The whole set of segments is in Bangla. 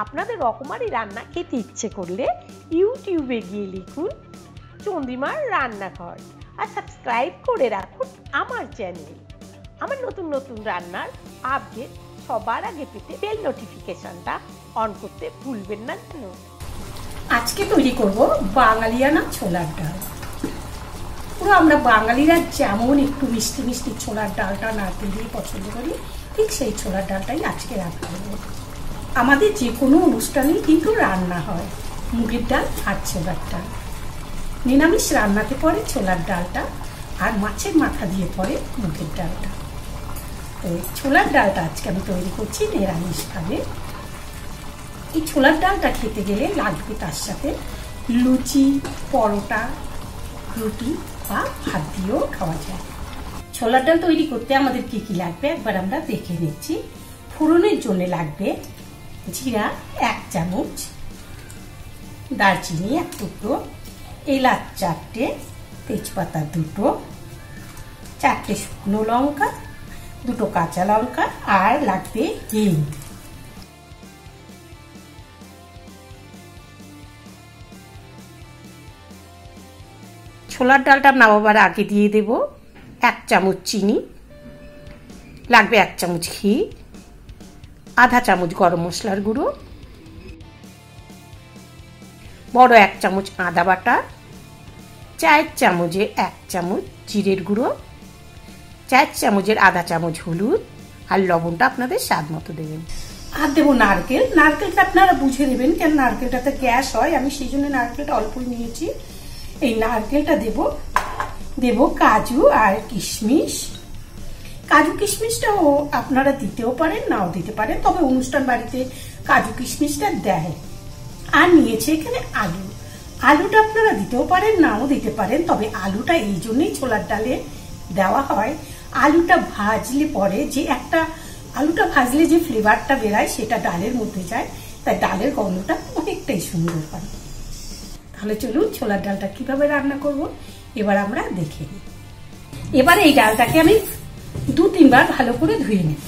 আপনাদের রকমারি রান্না খেতে ইচ্ছে করলে ইউটিউবে গিয়ে লিখুন চন্দ্রিমার রান্নাঘর আর সাবস্ক্রাইব করে রাখুন আমার চ্যানেল। আমার নতুন নতুন রান্নার আপডেট সবার আগে পেতে বেল নোটিফিকেশনটা অন করতে ভুলবেন না যেন। আজকে তৈরি করব বাঙালিয়ানা ছোলার ডাল। পুরো আমরা বাঙালিরা যেমন একটু মিষ্টি মিষ্টি ছোলার ডালটা নারকেল দিয়ে পছন্দ করি, ঠিক সেই ছোলার ডালটাই আজকে রান্না করব। আমাদের যে কোনো অনুষ্ঠানেই কিন্তু রান্না হয় মুগের ডাল আর ছোলার ডাল। নিরামিষ রান্নাতে পড়ে ছোলার ডালটা, আর মাছের মাথা দিয়ে পড়ে মুগের ডালটা। তো ছোলার ডালটা আজকে আমি তৈরি করছি নিরামিষভাবে। এই ছোলার ডালটা খেতে গেলে লাগবে তার সাথে লুচি, পরোটা, রুটি বা ভাত দিয়েও খাওয়া যায়। ছোলার ডাল তৈরি করতে আমাদের কি কি লাগবে একবার আমরা দেখে নিচ্ছি। ফোড়নের জন্য লাগবে জিরা 1 চামচ, দারচিনি 1 টুকরো, এলাচ 4টে, তেজপাতা 2টো, 4টে শুকনো লঙ্কা, 2টো কাঁচা লঙ্কা, আর লাগবে হিং। ছোলার ডালটা নামাবার আগে দিয়ে দেব 1 চামচ চিনি, লাগবে 1 চামচ ঘি, আধা চামচ গরম মশলার গুঁড়ো, বড় 1 চামচ আদা বাটা, 4 চামচে 1 চামচ জিরের গুঁড়ো, 4 চামচের আধা চামচ হলুদ, আর লবণটা আপনাদের স্বাদ মতো দেবেন। আর দেবো নারকেল। নারকেলটা আপনারা বুঝে নেবেন, কেন নারকেলটাতে গ্যাস হয়, আমি সেই জন্য নারকেলটা অল্পই নিয়েছি। এই নারকেলটা দেব কাজু আর কিশমিশ। কাজু কিশমিশটাও আপনারা দিতেও পারেন, নাও দিতে পারেন, তবে অনুষ্ঠান বাড়িতে কাজু কিশমিশটা দেয়। আর নিয়েছে এখানে আলু। আলুটা আপনারা দিতেও পারেন, নাও দিতে পারেন, তবে আলুটা এই জন্যই ছোলার ডালে দেওয়া হয়। আলুটা ভাজলে পরে আলুটা ভাজলে যে ফ্লেভারটা বেরায় সেটা ডালের মধ্যে যায়, তাই ডালের গন্ধটা অনেকটাই সুন্দর হয়। তাহলে চলুন ছোলার ডালটা কিভাবে রান্না করব এবার আমরা দেখে নিই। এবার এই ডালটাকে আমি 2-3 বার ভালো করে ধুয়ে নেব।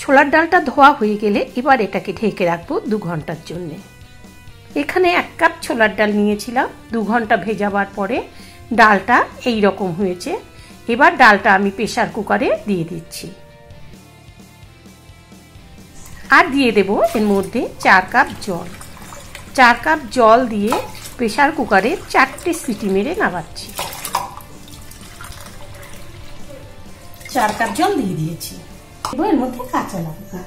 ছোলার ডালটা ধোয়া হয়ে গেলে এবার এটাকে ঢেকে রাখবো 2 ঘন্টার জন্য। এখানে 1 কাপ ছোলার ডাল নিয়েছিলাম। 2 ঘন্টা ভেজাবার পরে ডালটা এই রকম হয়েছে। এবার ডালটা আমি প্রেসার কুকারে দিয়ে দিচ্ছি, আর দিয়ে দেব এর মধ্যে 4 কাপ জল। 4 কাপ জল দিয়ে প্রেসার কুকারে 4টে সিটি মেরে নামাচ্ছি। 4 কাপ জল দিয়ে দিয়েছি। এর মধ্যে কাঁচা লঙ্কা,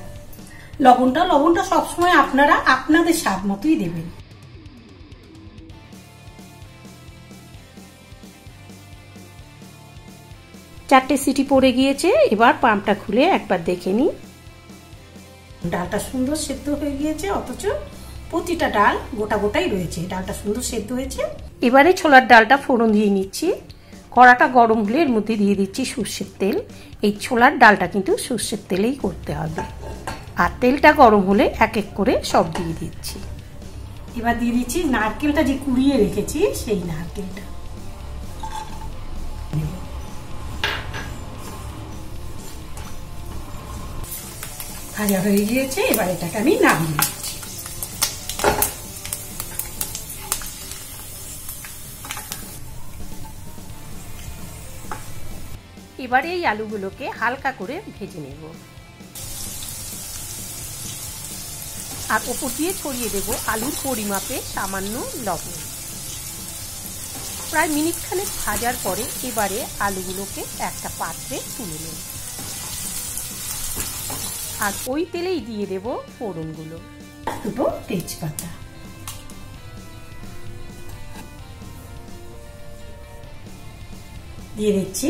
লবণটা সবসময় আপনারা আপনাদের স্বাদ মতোই দেবেন। চারটে সিটি পড়ে গিয়েছে। এবার পাম্পটা খুলে একবার দেখে নিই। ডালটা সুন্দর সেদ্ধ হয়ে গিয়েছে, অথচ প্রতিটা ডাল গোটা গোটাই রয়েছে। ডালটা সুন্দর সেদ্ধ হয়েছে। এবারে ছোলার ডালটা ফোড়ন দিয়ে নিচ্ছি। কড়াটা গরম হলে এর মধ্যে দিয়ে দিচ্ছি সর্ষের তেল। এই ছোলার ডালটা কিন্তু সর্ষের তেলেই করতে হবে। আর তেলটা গরম হলে এক এক করে সব দিয়ে দিচ্ছি। এবার দিয়ে দিচ্ছি নারকেলটা যে কুড়িয়ে রেখেছি, সেই নারকেলটা। ভাজা হয়ে গিয়েছে, এবার এটাকে আমি নামিয়ে দিচ্ছি। এবারে এই আলুগুলোকে হালকা করে ভেজে নেব, আর ওপর দিয়ে ছড়িয়ে দেব আলুর পরিমাপে সামান্য লবণ। প্রায় মিনিট খানেক ভাজার পরে এবারে আলুগুলোকে একটা পাত্রে তুলে নেব, আর ওই তেলেই দিয়ে দেব ফোড়নগুলো। 2টো তেজপাতা, দিয়ে দিচ্ছি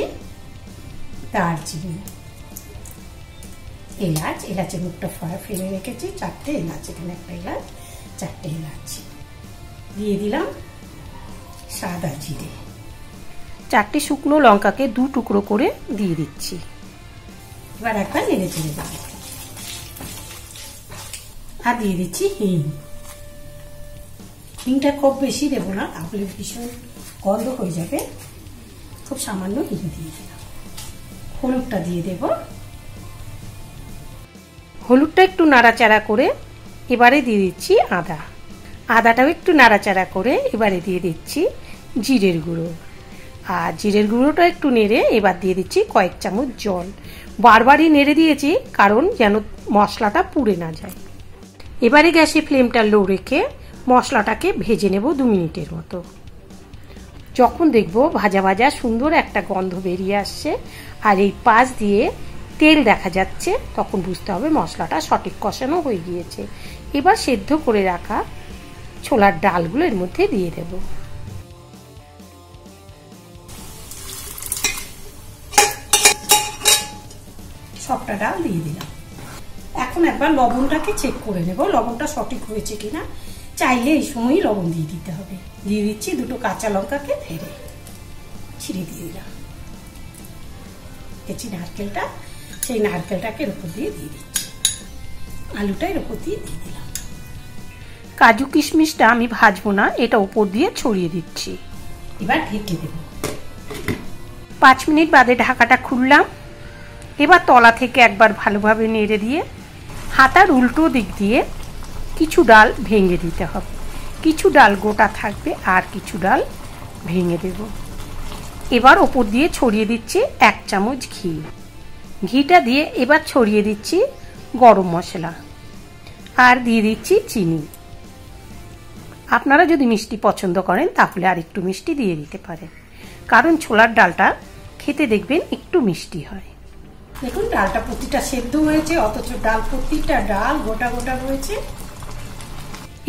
দারচিনি, এলাচের মুখটা ফেলে রেখেছি, 4টে এলাচ, এখানে একটা এলাচ, 4টে এলাচ দিয়ে দিলাম। সাদা জিরে, 4টে শুকনো লঙ্কাকে 2 টুকরো করে দিয়ে দিচ্ছি। এবার একবার নেড়ে চেড়ে দেব, আর দিয়ে দিচ্ছি হিং। হিংটা খুব বেশি দেবো না, তাহলে ভীষণ গন্ধ হয়ে যাবে। খুব সামান্য হিং দিয়ে দিলাম। হলুদটা দিয়ে দেব। হলুদটা একটু নাড়াচাড়া করে এবারে দিয়ে দিচ্ছি আদা। আদাটাও একটু নাড়াচাড়া করে এবারে দিয়ে দিচ্ছি জিরের গুঁড়ো। আর জিরের গুঁড়োটা একটু নেড়ে এবার দিয়ে দিচ্ছি কয়েক চামচ জল। বারবারই নেড়ে দিয়েছি কারণ যেন মশলাটা পুড়ে না যায়। এবারে গ্যাসে ফ্লেমটা লো রেখে মশলাটাকে ভেজে নেব 2 মিনিটের মতো। যখন দেখব ভাজা ভাজা সুন্দর একটা গন্ধ বেরিয়ে আসছে আর এই পাশ দিয়ে তেল দেখা যাচ্ছে, তখন বুঝতে হবে মশলাটা সঠিক কষানো হয়ে গিয়েছে। এবার সেদ্ধ করে রাখা ছোলার ডালগুলো এর মধ্যে দিয়ে দেব। সবটা ডাল দিয়ে দিলাম। এখন একবার লবণটাকে চেক করে নেব, লবণটা সঠিক হয়েছে কিনা। চাইলে এই সময়ই লবণ দিয়ে দিতে হবে। দিয়ে দিচ্ছি 2টো কাঁচা লঙ্কাকে ফেলে ছিঁড়ে দিয়ে দিলাম। দেখছি নারকেলটা, সেই নারকেলটাকে এর উপর দিয়ে দিচ্ছি। আলুটা এর উপর দিয়ে দিলাম। কাজু কিশমিশটা আমি ভাজবো না, এটা উপর দিয়ে ছড়িয়ে দিচ্ছি। এবার ঢেকে দেব। 5 মিনিট বাদে ঢাকাটা খুললাম। এবার তলা থেকে একবার ভালোভাবে নেড়ে দিয়ে হাতার উল্টো দিক দিয়ে কিছু ডাল ভেঙে দিতে হবে। কিছু ডাল গোটা থাকবে আর কিছু ডাল ভেঙে দেব। এবার ওপর দিয়ে ছড়িয়ে দিচ্ছি 1 চামচ ঘি। ঘিটা দিয়ে এবার ছড়িয়ে দিচ্ছি গরম মশলা আর দিয়ে দিচ্ছি চিনি। আপনারা যদি মিষ্টি পছন্দ করেন তাহলে আর একটু মিষ্টি দিয়ে দিতে পারেন, কারণ ছোলার ডালটা খেতে দেখবেন একটু মিষ্টি হয়। দেখুন ডালটা প্রতিটা সেদ্ধ হয়েছে, অথচ প্রতিটা ডাল গোটা গোটা রয়েছে।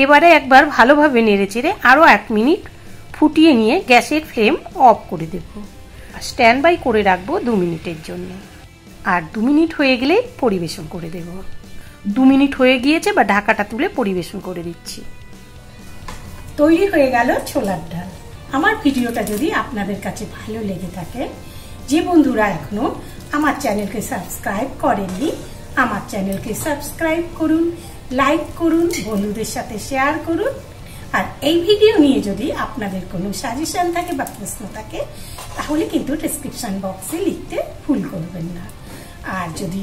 এবারে একবার ভালোভাবে নেড়েচেড়ে আরও 1 মিনিট ফুটিয়ে নিয়ে গ্যাসের ফ্লেম অফ করে দেব। স্ট্যান্ড বাই করে রাখবো 2 মিনিটের জন্য। আর 2 মিনিট হয়ে গেলেই পরিবেশন করে দেব। 2 মিনিট হয়ে গিয়েছে, বা ঢাকাটা তুলে পরিবেশন করে দিচ্ছি। তৈরি হয়ে গেল ছোলার ডাল। আমার ভিডিওটা যদি আপনাদের কাছে ভালো লেগে থাকে, যে বন্ধুরা এখনো আমার চ্যানেলকে সাবস্ক্রাইব করেননি, আমার চ্যানেলকে সাবস্ক্রাইব করুন, লাইক করুন, বন্ধুদের সাথে শেয়ার করুন। আর এই ভিডিও নিয়ে যদি আপনাদের কোনো সাজেশন থাকে বা প্রশ্ন থাকে তাহলে কিন্তু ডেসক্রিপশন বক্সে লিখতে ভুল করবেন না। আর যদি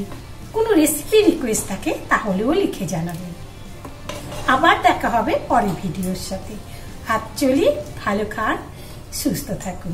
কোনো রেসিপি রিকোয়েস্ট থাকে তাহলেও লিখে জানাবেন। আবার দেখা হবে পরের ভিডিওর সাথে। আর চলি, ভালো খান, সুস্থ থাকুন।